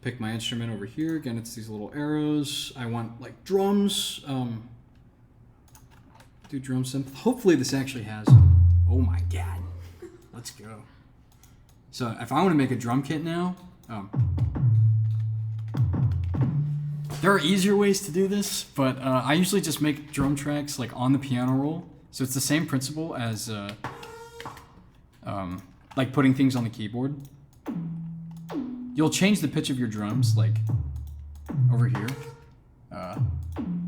pick my instrument over here. Again, it's these little arrows. I want like drums, do drum synth. Hopefully this actually has, oh my God, let's go. So if I want to make a drum kit now, there are easier ways to do this, but I usually just make drum tracks like on the piano roll. So it's the same principle as like putting things on the keyboard. You'll change the pitch of your drums like over here.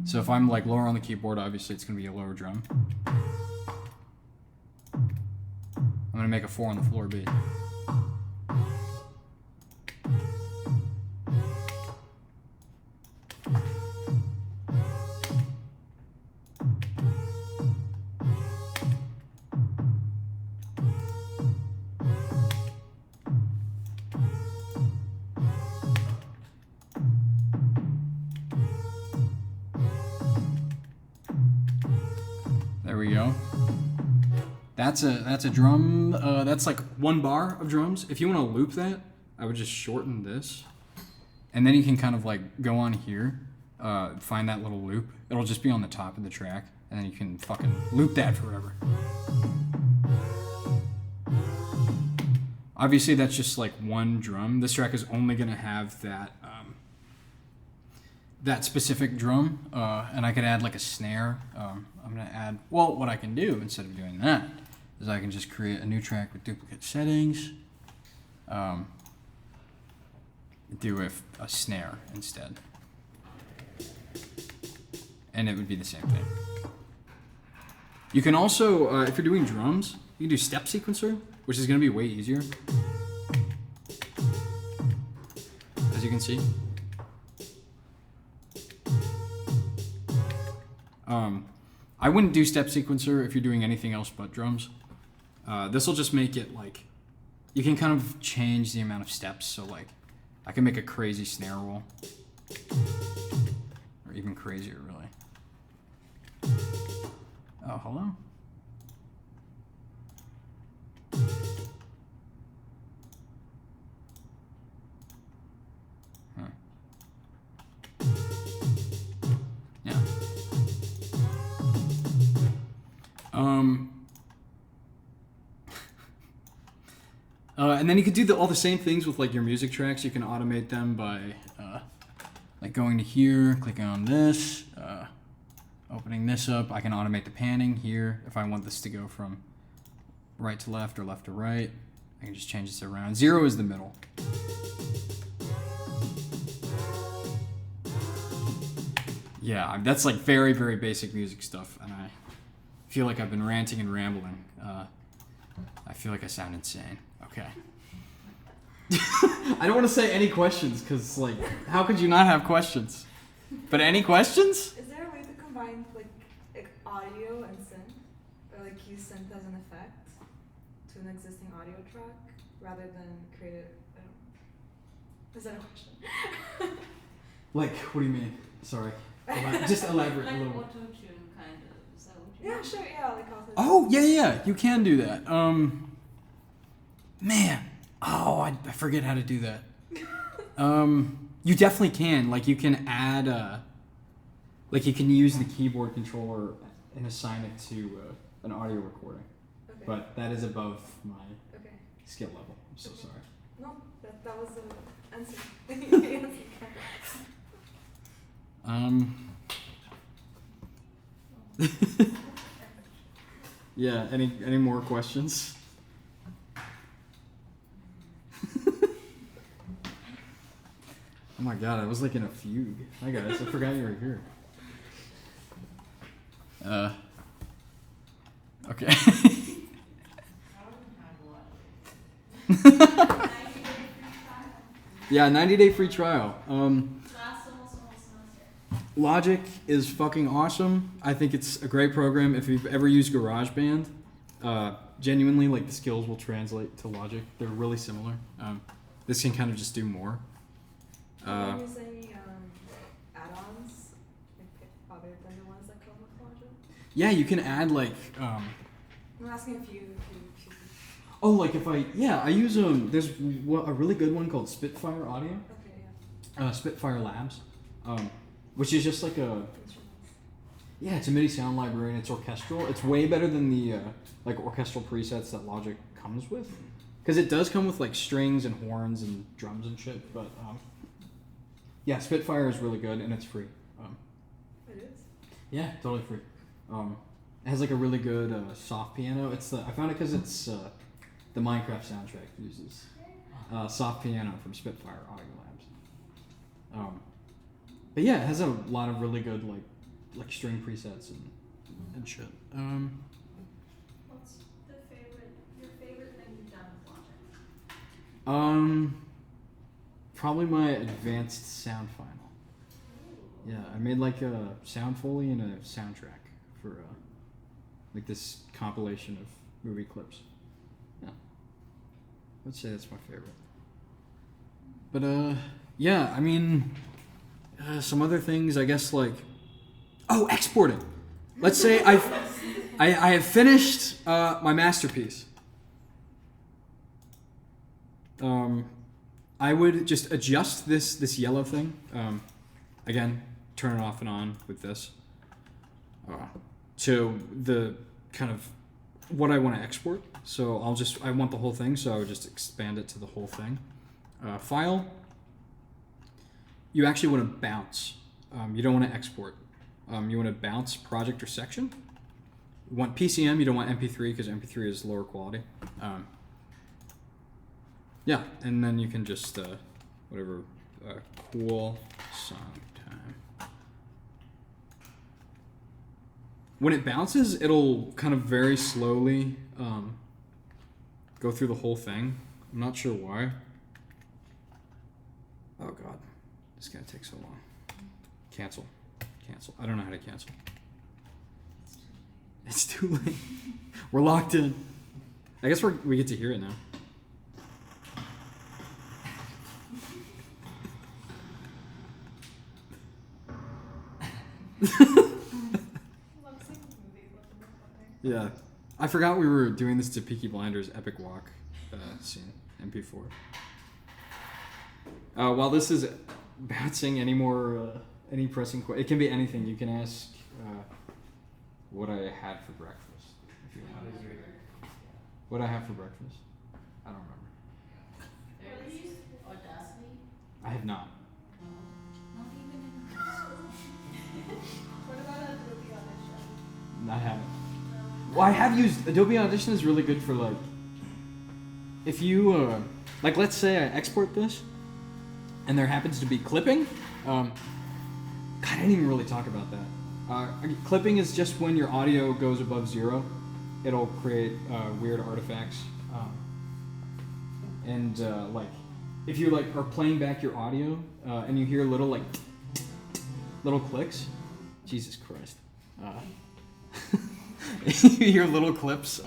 So if I'm like lower on the keyboard, obviously it's gonna be a lower drum. I'm gonna make a 4 on the floor beat. There we go. That's a drum. That's like 1 bar of drums. If you want to loop that, I would just shorten this, and then you can kind of like go on here, find that little loop. It'll just be on the top of the track, and then you can fucking loop that forever. Obviously, that's just like 1 drum. This track is only gonna have that that specific drum, and I could add like a snare. I'm gonna add. Well, what I can do instead of doing that is I can just create a new track with duplicate settings. Do a snare instead, and it would be the same thing. You can also, if you're doing drums, you can do step sequencer, which is going to be way easier. As you can see. I wouldn't do step sequencer if you're doing anything else but drums. This will just make it like, you can kind of change the amount of steps. So like, I can make a crazy snare roll. Or even crazier, really. Oh, hello? Yeah. And then you could do all the same things with like your music tracks. You can automate them by like going to here, clicking on this, opening this up. I can automate the panning here if I want this to go from right to left or left to right. I can just change this around. 0 is the middle. Yeah, that's like very, very basic music stuff, and I feel like I've been ranting and rambling. I feel like I sound insane. Okay. I don't want to say any questions, because, like, how could you not have questions? But any questions? Is there a way to combine like audio and synth, or like use synth as an effect to an existing audio track rather than create it? I don't. Is that a question? Like, what do you mean? Sorry. Just elaborate a Like little bit. auto-tune, kind of. Is that what you Yeah, mean? sure. Yeah, like also. Oh, yeah, you can do that. Man. Oh, I forget how to do that. You definitely can. Like, you can add, like, you can use the keyboard controller and assign it to an audio recording. Okay. But that is above my Okay. skill level. I'm so sorry. No, that was the answer. Yeah, any more questions? Oh my god, I was like in a fugue. Hi guys, I forgot you were here. Okay. Yeah, 90-day free trial. Logic is fucking awesome. I think it's a great program. If you've ever used GarageBand, genuinely, like, the skills will translate to Logic. They're really similar. This can kind of just do more. Do you use any add-ons, like other than the ones that come with Logic? Yeah, you can add, like, I'm asking if you oh, like if I use there's a really good one called Spitfire Audio, Okay, yeah. Spitfire Labs, which is just like Instruments. it's a MIDI sound library and it's orchestral. It's way better than the like orchestral presets that Logic comes with, because it does come with like strings and horns and drums and shit. But yeah, Spitfire is really good and it's free. It is? Yeah, totally free. It has like a really good soft piano. I found it because it's the Minecraft soundtrack uses soft piano from Spitfire Audio Labs. But yeah, it has a lot of really good like string presets and shit. What's your favorite thing you've done with Logic? Probably my advanced sound final. Yeah, I made like a sound foley and a soundtrack for like this compilation of movie clips. Yeah, I would say that's my favorite. But yeah, I mean, some other things, I guess, like, exporting. Let's say I have finished my masterpiece. I would just adjust this yellow thing. Again, turn it off and on with this. To the kind of what I want to export. So I want the whole thing, so I would just expand it to the whole thing. File. You actually want to bounce. You don't want to export. You want to bounce project or section. You want PCM, you don't want MP3 because MP3 is lower quality. Yeah, and then you can just, whatever, cool song time. When it bounces, it'll kind of very slowly go through the whole thing. I'm not sure why. Oh god, this is gonna take so long. Cancel. I don't know how to cancel. It's too late. We're locked in. I guess we get to hear it now. Yeah. I forgot we were doing this to Peaky Blinders Epic Walk scene, MP4. While this is bouncing any pressing questions, it can be anything. You can ask what I had for breakfast. If you want. What I have for breakfast? I don't remember. Audacity? I have not. Not even in high school. What about Adobe Audition? I haven't. Well, I have used Adobe Audition. Is really good for like if you like, let's say I export this and there happens to be clipping. God, I didn't even really talk about that. Clipping is just when your audio goes above 0. It'll create weird artifacts. Like if you like are playing back your audio and you hear little like little clicks, Jesus Christ. You hear little clips.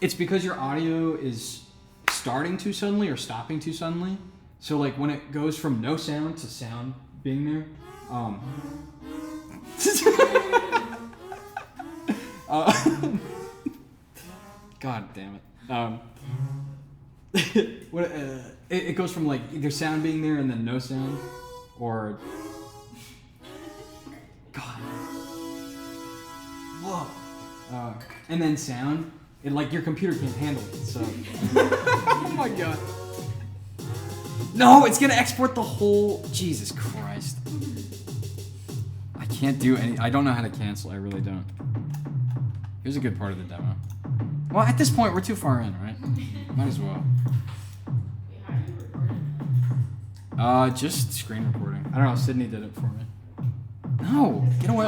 It's because your audio is starting too suddenly or stopping too suddenly. So like when it goes from no sound to sound being there, God damn it. It goes from like either sound being there and then no sound, or God. Whoa. And then sound. It like your computer can't handle it. So. Oh my god. No, it's gonna export the whole. Jesus Christ. I can't do any. I don't know how to cancel. I really don't. Here's a good part of the demo. Well, at this point, we're too far in, right? Might as well. Wait, how are you recording? Just screen recording. I don't know. Sydney did it for me. No, get away.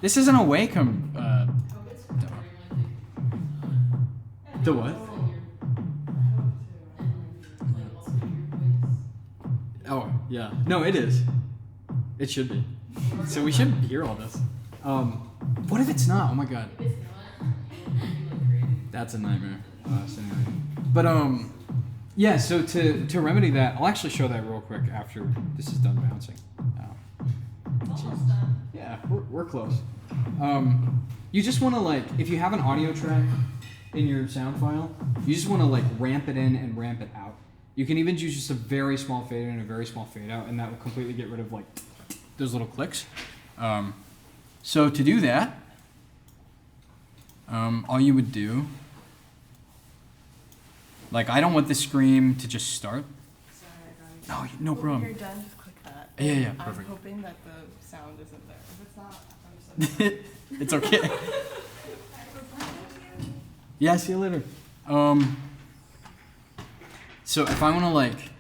This isn't a Wacom. I hope it's Demo. recording like The what? Oh, yeah. No, it is. It should be. So we should hear all this. What if it's not? Oh my god. If it's not, it'll be like crazy. That's a nightmare. But yeah, so to remedy that, I'll actually show that real quick after this is done bouncing. Almost done. Yeah, we're close. You just want to like, if you have an audio track in your sound file, you just want to like ramp it in and ramp it out. You can even use just a very small fade in and a very small fade out, and that will completely get rid of like those little clicks. So to do that, all you would do, like I don't want this scream to just start. Sorry, I got it. No problem. When you're done, just click that. Yeah, I'm perfect. hoping that the sound isn't there. If it's not, I'm so sorry. It's okay. Yeah, see you later. So if I want to like,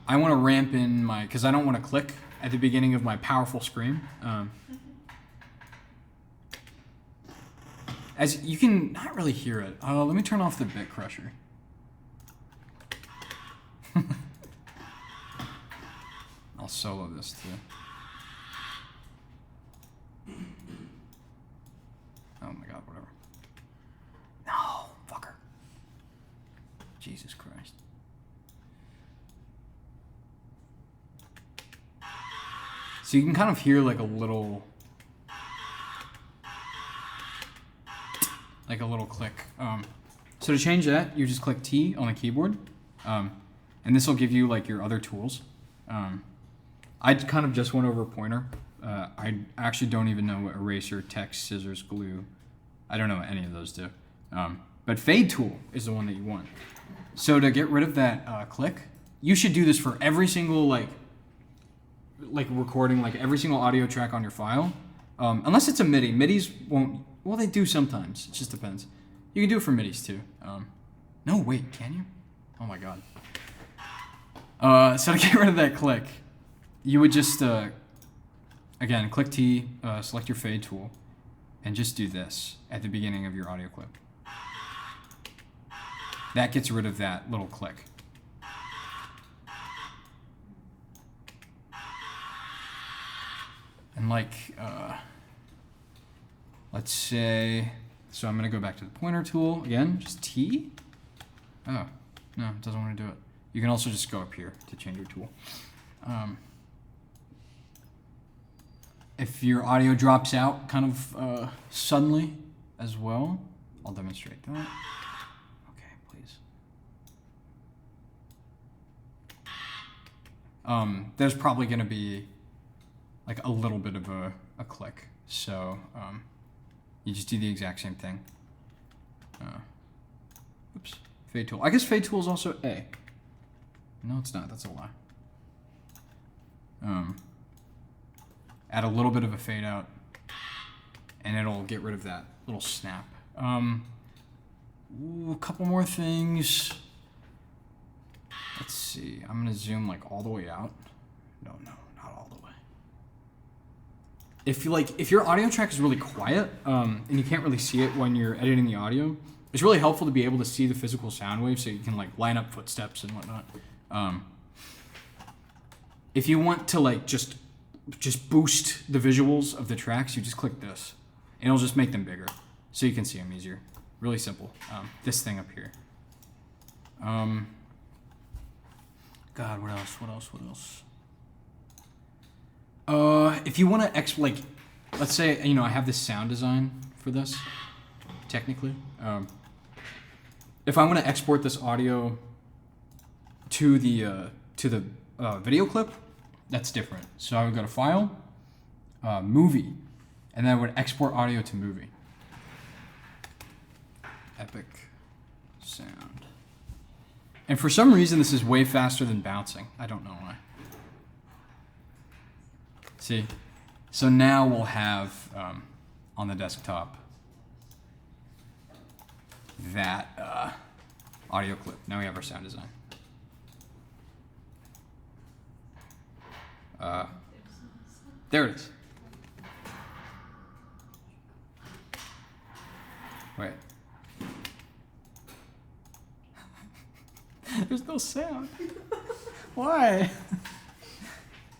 I want to ramp in my, because I don't want to click at the beginning of my powerful scream. As you can not really hear it. Let me turn off the bit crusher. I'll solo this too. Oh my god, whatever. No, fucker. Jesus Christ. So you can kind of hear like a little like a little click. So to change that, you just click T on the keyboard, and this will give you like your other tools. I kind of just went over pointer. I actually don't even know what eraser, text, scissors, glue. I don't know what any of those do. But fade tool is the one that you want. So to get rid of that click, you should do this for every single like recording, like every single audio track on your file. Unless it's a MIDI. MIDIs won't, well, they do sometimes. It just depends. You can do it for MIDIs too. No, wait, can you? Oh my God. So to get rid of that click, you would just, again, click T, select your fade tool, and just do this at the beginning of your audio clip. That gets rid of that little click. And like, let's say, so I'm gonna go back to the pointer tool again, just T. Oh, no, it doesn't want to do it. You can also just go up here to change your tool. If your audio drops out kind of suddenly as well, I'll demonstrate that. Okay, please. There's probably gonna be like a little bit of a click. So you just do the exact same thing. Oops, fade tool. I guess fade tool is also A. No, it's not, that's a lie. Add a little bit of a fade out and it'll get rid of that little snap. Ooh, a couple more things. Let's see, I'm gonna zoom like all the way out. No, not all the way. If your audio track is really quiet and you can't really see it when you're editing the audio, it's really helpful to be able to see the physical sound waves so you can like line up footsteps and whatnot. If you want to like just boost the visuals of the tracks, you just click this and it'll just make them bigger so you can see them easier. Really simple. This thing up here. God, what else? If you want to let's say, you know, I have this sound design for this, technically. If I want to export this audio to the video clip, that's different. So I would go to File, Movie, and then I would export audio to movie. Epic sound. And for some reason, this is way faster than bouncing. I don't know why. See? So now we'll have, on the desktop, that audio clip. Now we have our sound design. There it is. Wait. There's no sound. Why?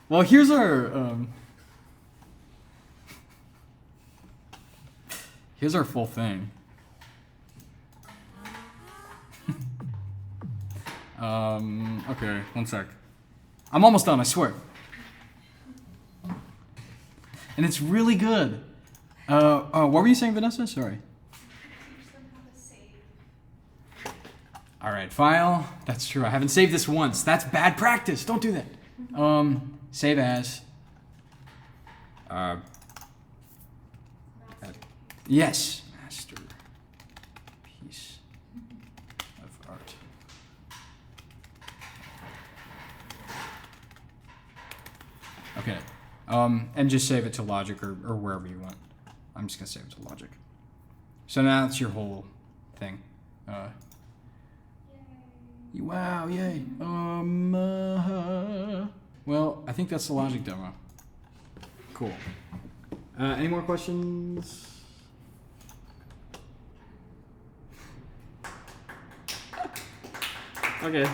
Well, here's our full thing. Okay, one sec. I'm almost done, I swear. And it's really good. What were you saying, Vanessa? Sorry. All right, file. That's true. I haven't saved this once. That's bad practice. Don't do that. Save as. Yes. Masterpiece of art. Okay. And just save it to Logic or wherever you want. I'm just gonna save it to Logic. So now that's your whole thing. Wow, yay. Well, I think that's the Logic demo. Cool. Any more questions? Okay.